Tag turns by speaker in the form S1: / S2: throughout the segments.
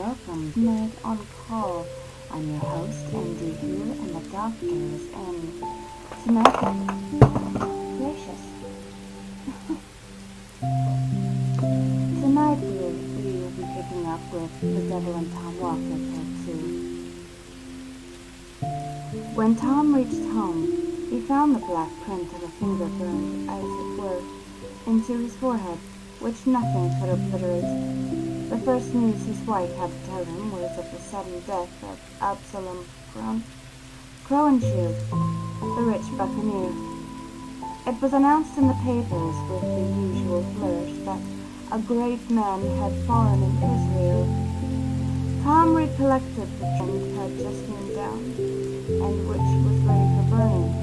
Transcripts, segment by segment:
S1: welcome. Night on call. I'm your host, Andy here, and the doctor is in. Tonight, gracious. Tonight we will be picking up with The Devil and Tom Walker Part 2. When Tom reached home, he found the black print of a finger burned, as it were, into his forehead, which nothing could obliterate. The first news his wife had to tell him was of the sudden death of Absalom Crowenshield, the rich buccaneer. It was announced in the papers with the usual flourish that a great man had fallen in Israel. Tom recollected the trend had just been down, and which was ready for burning.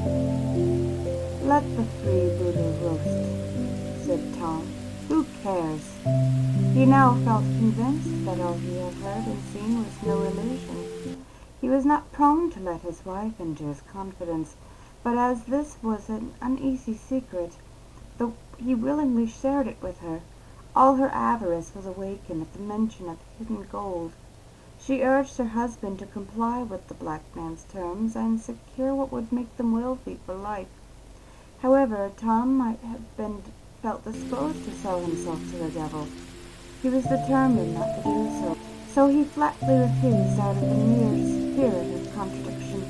S1: "Let the freebooter roast," said Tom. "Who cares?" He now felt convinced that all he had heard and seen was no illusion. He was not prone to let his wife into his confidence, but as this was an uneasy secret, though he willingly shared it with her, all her avarice was awakened at the mention of hidden gold. She urged her husband to comply with the black man's terms and secure what would make them wealthy for life. However, Tom might have felt disposed to sell himself to the devil. He was determined not to do so, so he flatly refused out of the mere spirit of contradiction.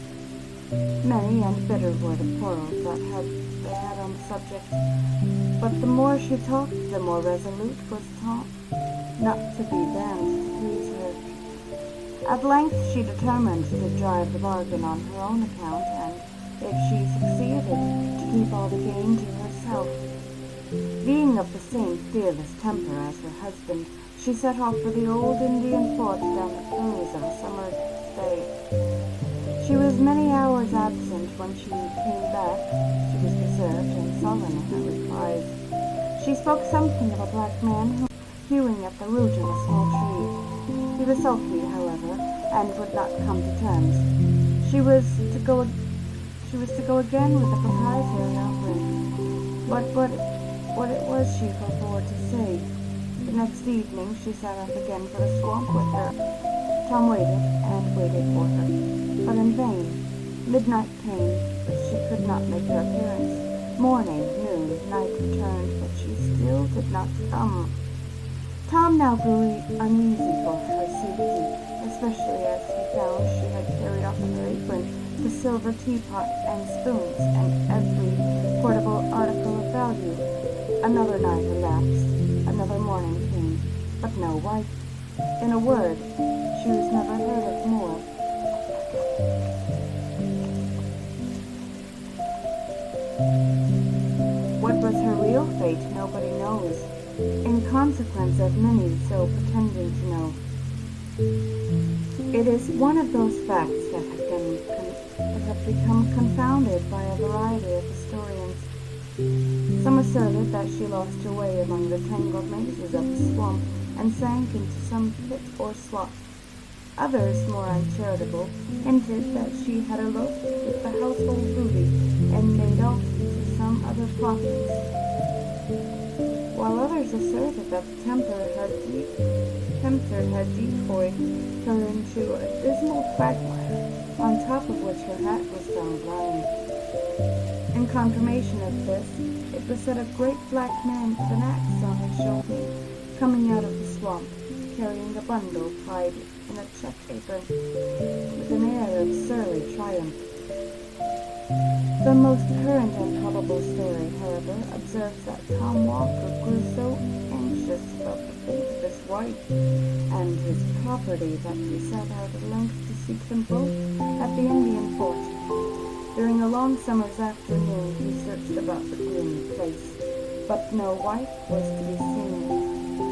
S1: Many and bitter were the quarrels that they had on the subject, but the more she talked, the more resolute was Tom not to be damned to please her. At length she determined to drive the bargain on her own account, and if she succeeded, to keep all the gain to herself. Being of the same fearless temper as her husband, she set off for the old Indian fort down the close of a summer's day. She was many hours absent. When she came back, she was reserved and sullen in her replies. She spoke something of a black man hewing at the root of a small tree. He was sulky, however, and would not come to terms. She was to go again with the proprietor and offering. What it was she forbore to say. The next evening she set off again for the swamp with her. Tom waited and waited for her, but in vain. Midnight came, but she could not make her appearance. Morning, noon, night returned, but she still did not come. Tom now grew uneasy for her safety, especially as he found she had carried off in her apron the silver teapot and spoons and every portable article of value. Another night elapsed, another morning came, but no wife. In a word, she was never heard of more. What was her real fate, nobody knows, in consequence of many so pretending to know. It is one of those facts that have become confounded by a variety of historians. Some asserted that she lost her way among the tangled mazes of the swamp and sank into some pit or slough. Others, more uncharitable, hinted that she had eloped with the household booty and made off to some other province, while others asserted that the tempter had decoyed her into a dismal quagmire, on top of which her hat was found lying. In confirmation of this, it was said a great black man with an axe on his shoulder, coming out of the swamp, carrying a bundle tied in a check apron, with an air of surly triumph. The most current and probable story, however, observes that Tom Walker grew so anxious about the fate of his wife and his property that he set out at length to seek them both at the Indian fort. During a long summer's afternoon he searched about the gloomy place, but no wife was to be seen.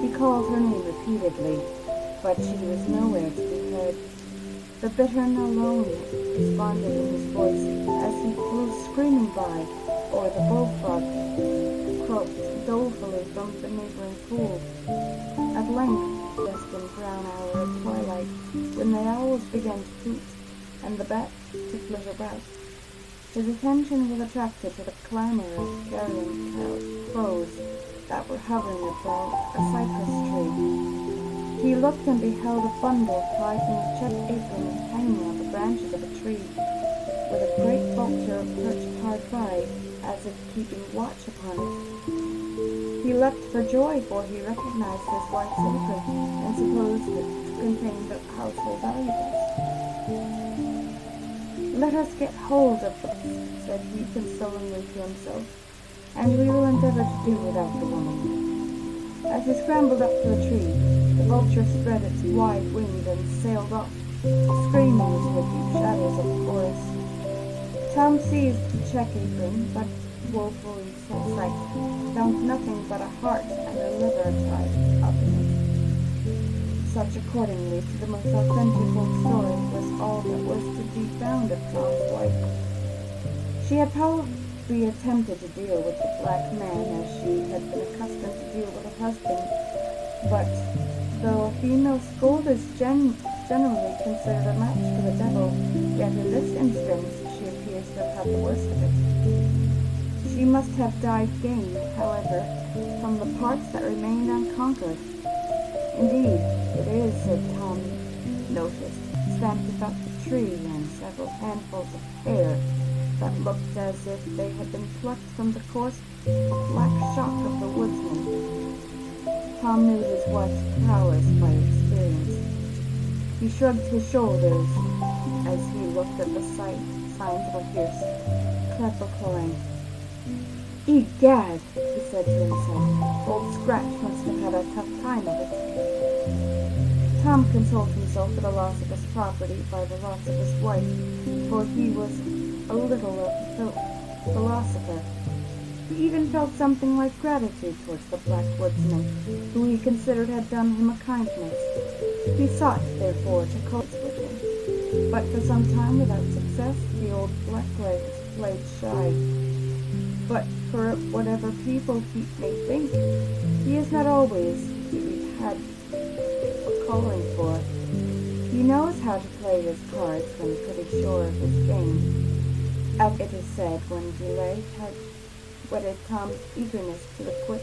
S1: He called her name repeatedly, but she was nowhere to be heard. The bittern alone responded in his voice as he flew screaming by, or the bullfrog croaked dolefully from the neighboring pool. At length, just in brown hour of twilight, when the owls began to hoot and the bats to flit about, his attention was attracted to the clamor of carrion crows that were hovering about a cypress tree. He looked and beheld a bundle tied in a check apron and hanging on the branches of a tree, with a great vulture perched hard by, as if keeping watch upon it. He leapt for joy, for he recognized his wife's apron, and supposed it to contain the household valuables. "Let us get hold of this," said he consolingly to himself, "and we will endeavor to do without the woman." As he scrambled up to a tree, the vulture spread its wide wings and sailed off, screaming into the deep shadows of the forest. Tom seized the check apron, but woefully sight, found nothing but a heart and a liver tied up in it. Such, accordingly to the most authentic old story, was all that was to be found of Tom's wife. She had probably attempted to deal with the black man as she had been accustomed to deal with her husband, but though a female scold is generally considered a match for the devil, yet in this instance she appears to have had the worst of it. She must have died game, however, from the parts that remained unconquered. Indeed, it is, said Tom noticed, stamped about the tree, and several handfuls of hair that looked as if they had been plucked from the coarse black shock of the woodsman. Tom knew his wife's prowess by experience. He shrugged his shoulders as he looked at the signs of a fierce clever clawing. "Egad," he said to himself, "Old Scratch must have had a tough time of it." Tom consoled himself for the loss of his property by the loss of his wife, for he was a little of a philosopher. He even felt something like gratitude towards the black woodsman, who he considered had done him a kindness. He sought, therefore, to coax with him, but for some time without success. The old blacklegs played shy. But for whatever people may think, he is not always to be had a calling for. He knows how to play his cards when pretty sure of his game. As it is said, when delay had whetted Tom's eagerness to the quick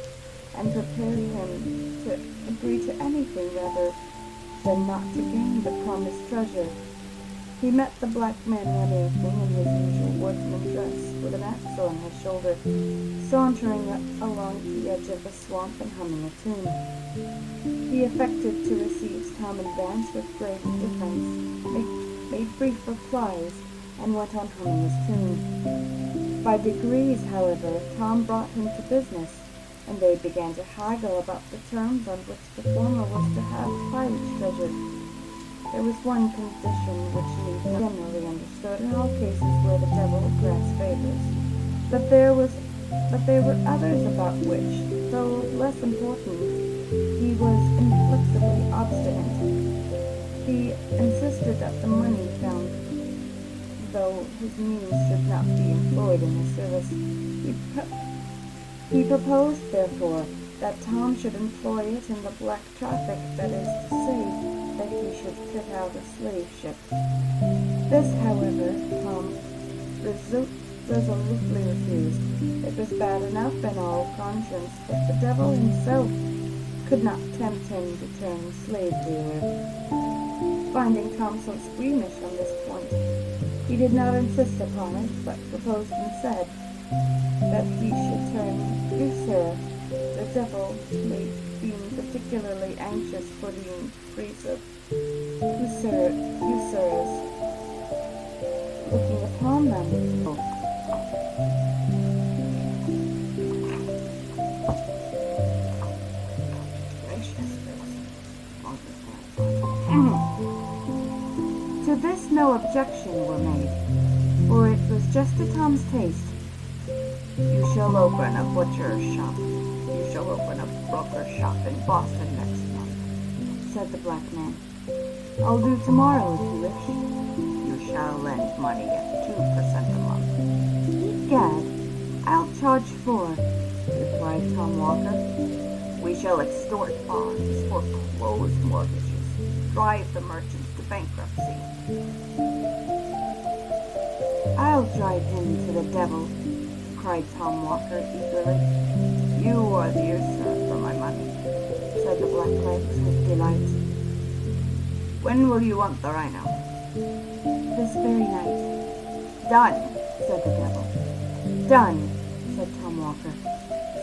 S1: and prepared him to agree to anything rather than not to gain the promised treasure. He met the black man one evening in his usual woodsman dress, with an axe on his shoulder, sauntering along the edge of the swamp and humming a tune. He affected to receive Tom advance with grave indifference, made brief replies, and went on humming his tune. By degrees, however, Tom brought him to business, and they began to haggle about the terms on which the former was to have pirate's treasure. There was one condition which needs not generally understood in all cases where the devil grants favors, but there were others about which, though less important, he was inflexibly obstinate. He insisted that the money found, though his means should not be employed in his service. He proposed, therefore, that Tom should employ it in the black traffic, that is to say, that he should fit out a slave ship. This, however, Tom resolutely refused. It was bad enough in all conscience, but the devil himself could not tempt him to turn slave dealer. Finding Tom so squeamish on this point, he did not insist upon it, but proposed instead that he should turn usurer, the devil being particularly anxious for the increase of usurers looking upon them. To this no objection were made, for it was just to Tom's taste. "You shall open a butcher's shop. You shall open a broker's shop in Boston next month," said the black man. "I'll do tomorrow if you wish." "You shall lend money at 2% a month." "Egad, I'll charge 4, replied Tom Walker. "We shall extort bonds, foreclose mortgages, drive the merchants to bankruptcy." "I'll drive him to the devil," cried Tom Walker eagerly. "You are the usurer for my money," said the blacklegs with delight.
S2: When will you want the rhino?
S1: This very night.
S2: Done,
S1: Said the devil. Done, said Tom Walker.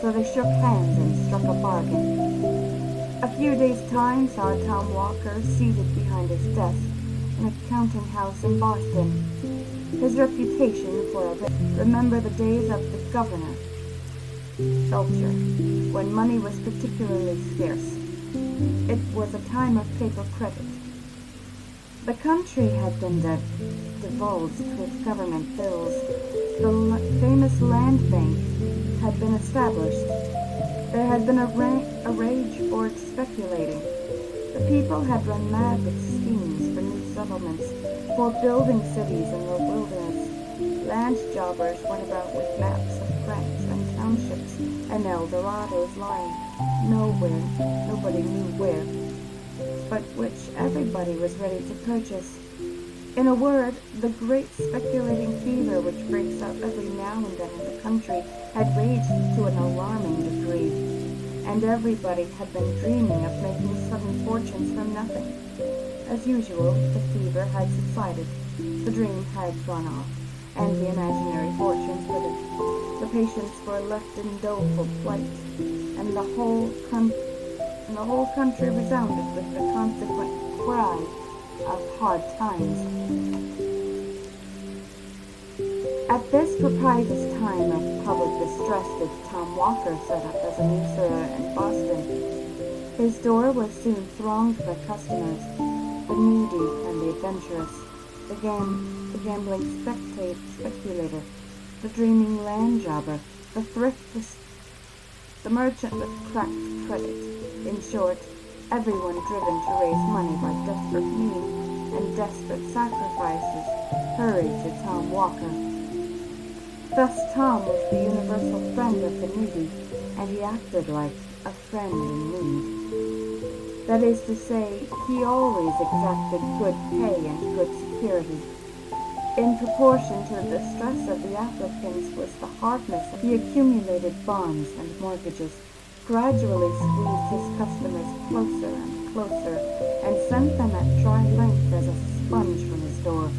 S1: So they shook hands and struck a bargain. A few days' time saw Tom Walker seated behind his desk in a counting house in Boston. His reputation for a remember the days of the governor, Belcher, when money was particularly scarce. It was a time of paper credit. The country had been divulged with government bills. The famous land bank had been established. There had been a rage for speculating. The people had run mad with schemes for new settlements, for building cities in the wilderness. Land jobbers went about with maps of grants and townships and Eldorados lying nowhere, nobody knew where, but which everybody was ready to purchase. In a word, the great speculating fever which breaks out every now and then in the country had raged to an alarming degree, and everybody had been dreaming of making sudden fortunes from nothing. As usual, the fever had subsided, the dream had gone off, and the imaginary fortunes with it. The patients were left in doleful plight, and the whole country resounded with the consequent cry of hard times. At this propitious time of public distress did Tom Walker set up as an usurer in Boston. His door was soon thronged by customers, the needy and the adventurous, the gambling speculator, the dreaming land jobber, the thriftless, the merchant with cracked credit. In short, everyone driven to raise money by desperate means and desperate sacrifices hurried to Tom Walker. Thus Tom was the universal friend of the needy, and he acted like a friend in need. That is to say, he always exacted good pay and good security. In proportion to the distress of the applicants was the hardness. He accumulated bonds and mortgages, gradually squeezed his customers closer and closer, and sent them at dry length as a sponge from his door.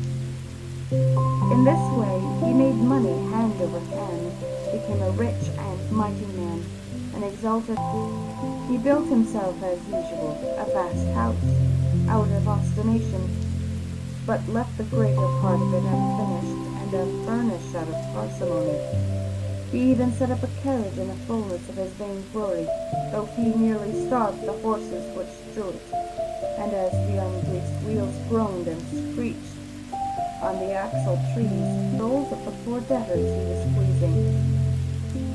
S1: In this way, he made money hand over hand, became a rich and mighty man, and exalted. He built himself, as usual, a vast house, out of ostentation, but left the greater part of it unfinished and unfurnished out of parsimony. He even set up a carriage in the fullness of his vainglory, though he nearly starved the horses which drew it, and as the ungreased wheels groaned and screeched on the axle trees, the souls of the poor debtors he was squeezing.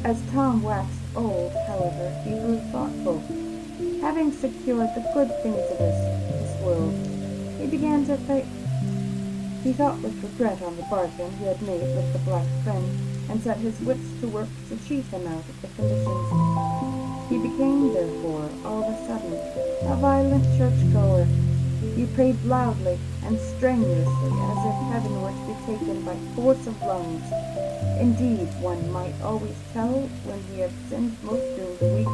S1: As Tom waxed old, however, he grew thoughtful. Having secured the good things of this world, he began to think. He thought with regret on the bargain he had made with the black friend, and set his wits to work to cheat him out of the conditions. He became, therefore, all of a sudden, a violent churchgoer. He prayed loudly and strenuously, as if heaven were to be taken by force of lungs. Indeed, one might always tell when he had sinned most during the week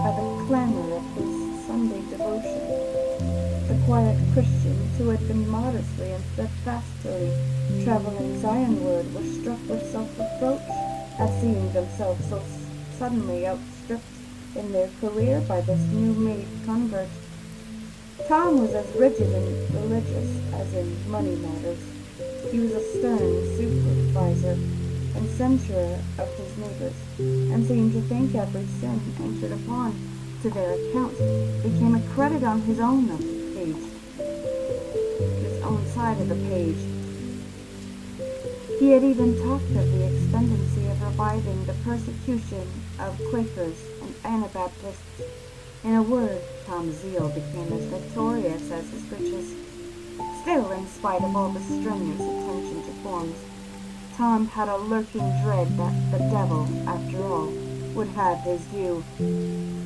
S1: by the clamor of his Sunday devotion. The quiet Christians who had been modestly and steadfastly traveling Zionward were struck with self-reproach at seeing themselves so suddenly outstripped in their career by this new-made convert. Tom was as rigid and religious as in money matters. He was a stern supervisor and censurer of his neighbors, and seemed to think every sin entered upon to their account became a credit on his own side of the page. He had even talked of the expediency of reviving the persecution of Quakers and Anabaptists. In a word, Tom's zeal became as notorious as his riches. Still, in spite of all the strenuous attention to forms, Tom had a lurking dread that the devil, after all, would have his due,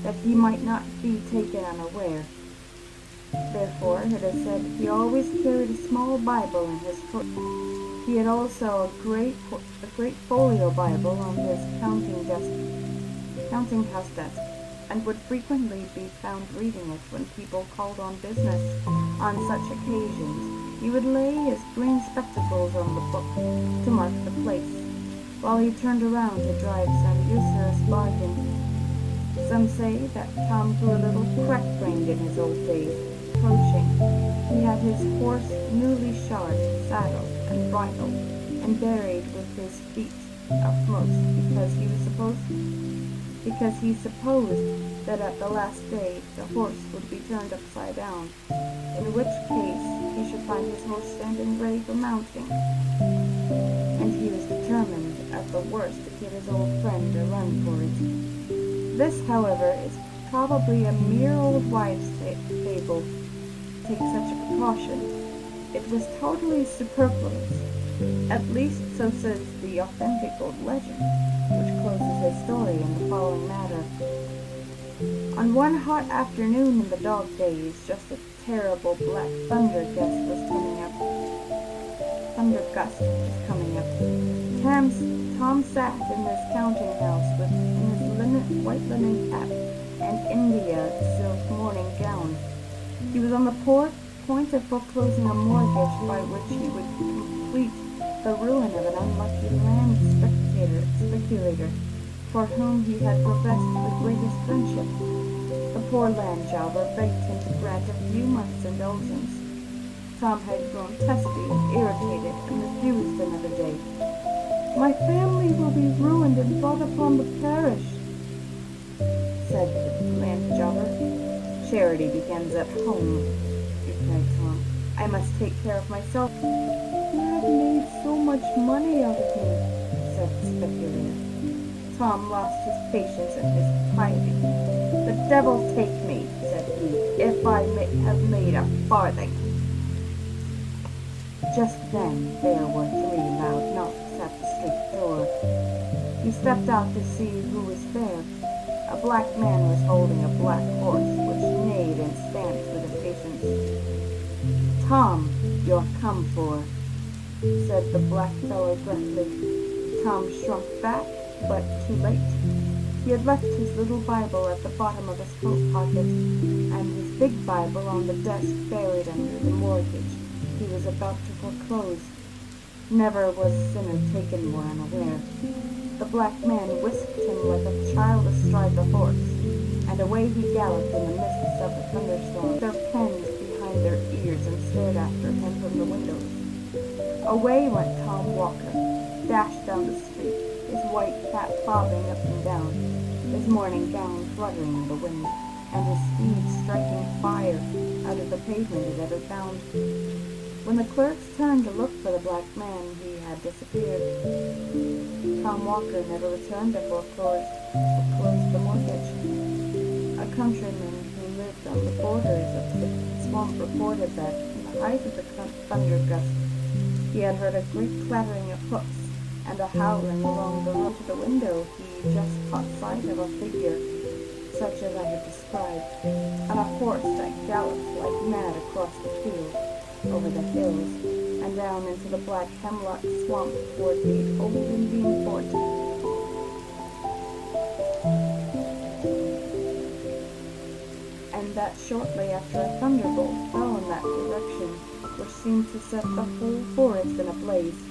S1: that he might not be taken unaware. Therefore, it is said, he always carried a small Bible in his coat. He had also a great folio Bible on his counting house desk, and would frequently be found reading it when people called on business. On such occasions, he would lay his green spectacles on the book to mark the place, while he turned around to drive some usurious bargain. Some say that Tom grew a little crack-brained in his old days. Approaching, he had his horse newly shod, saddled, and bridled, and buried with his feet upmost, because he supposed that at the last day the horse would be turned upside down, in which case he should find his horse standing ready for mounting, and he was determined at the worst to give his old friend a run for it. This, however, is probably a mere old wives' fable. Take such a precaution. It was totally superfluous. At least so says the authentic old legend, which closes his story in the following manner. On one hot afternoon in the dog days, just a terrible black thunder gust was coming up. Tom sat in his counting house in his white linen cap and India silk morning gown. He was on the point of foreclosing a mortgage by which he would complete the ruin of an unlucky land speculator for whom he had professed the greatest friendship. The poor land jobber begged him to grant a few months' indulgence. Tom had grown testy and irritated and refused another day. "My family will be ruined and brought upon the parish," said the land jobber. "Charity begins at home," replied Tom. "I must take care of myself." "You have made so much money out of me," said the speculator. Tom lost his patience and his piety. "The devil take me," said he, "if I have made a farthing." Just then there were 3 loud knocks at the street door. He stepped out to see who was there. A black man was holding a black horse, which neighed and stamped with impatience. "Tom, you're come for," said the black fellow gruffly. Tom shrunk back, but too late. He had left his little Bible at the bottom of his coat pocket, and his big Bible on the desk buried under the mortgage he was about to foreclose. Never was sinner taken more unaware. The black man whisked him like a child astride the horse, and away he galloped in the midst of the thunderstorm, their pens behind their ears, and stared after him from the windows. Away went Tom Walker, dashed down the street, his white cap bobbing up and down, his morning gown fluttering in the wind, and his speed striking fire out of the pavement it ever found. When the clerks turned to look for the black man, he had disappeared. Tom Walker never returned to foreclose the mortgage. A countryman who lived on the borders of the swamp reported that in the height of the thunder gust he had heard a great clattering of hoofs and a howling along the road. To the window he just caught sight of a figure, such as I have described, on a horse that galloped like mad across the field, over the hills, and down into the black hemlock swamp toward the old Indian fort. And that shortly after a thunderbolt fell in that direction, which seemed to set the whole forest in a blaze.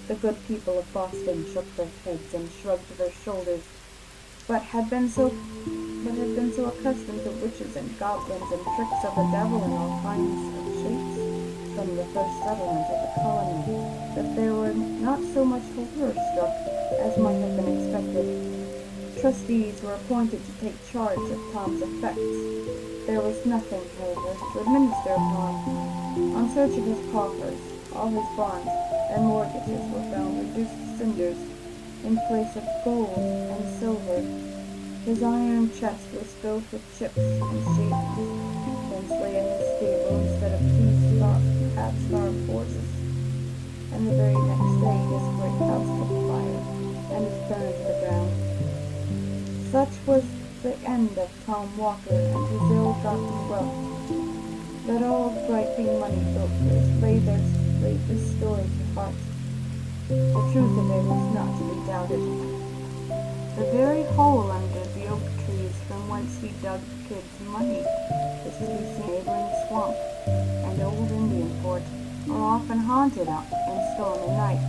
S1: The good people of Boston shook their heads and shrugged their shoulders, but had been so accustomed to witches and goblins and tricks of the devil in all kinds of shapes from the first settlement of the colony, that they were not so much horror-struck as might have been expected. Trustees were appointed to take charge of Tom's effects. There was nothing, however, to administer upon. On searching his coffers, all his bonds and mortgages were found reduced to cinders in place of gold and silver. His iron chest was filled with chips and shavings, whence lay in his stable instead of 2 half-starved horses. And the very next day his great house took fire, and was burned to the ground. Such was the end of Tom Walker and his ill-gotten wealth. Let all griping money brokers lay this story to heart. The truth of it is not to be doubted. The very hole under the oak trees from whence he dug the kid's money is to be seen in a neighboring swamp, and Old Indian Fort are often haunted up in stormy nights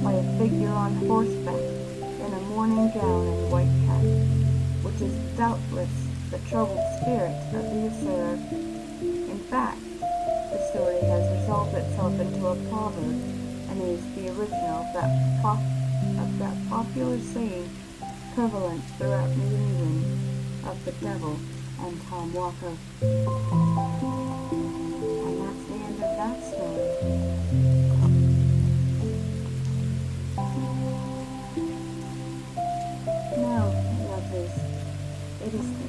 S1: by a figure on horseback in a mourning gown and white cap, which is doubtless the troubled spirit of the assailor. In fact, the story has resolved itself into a proverb, and is the original of that popular saying prevalent throughout New England of the devil and Tom Walker. And that's the end of that story. Now, lovelies, it is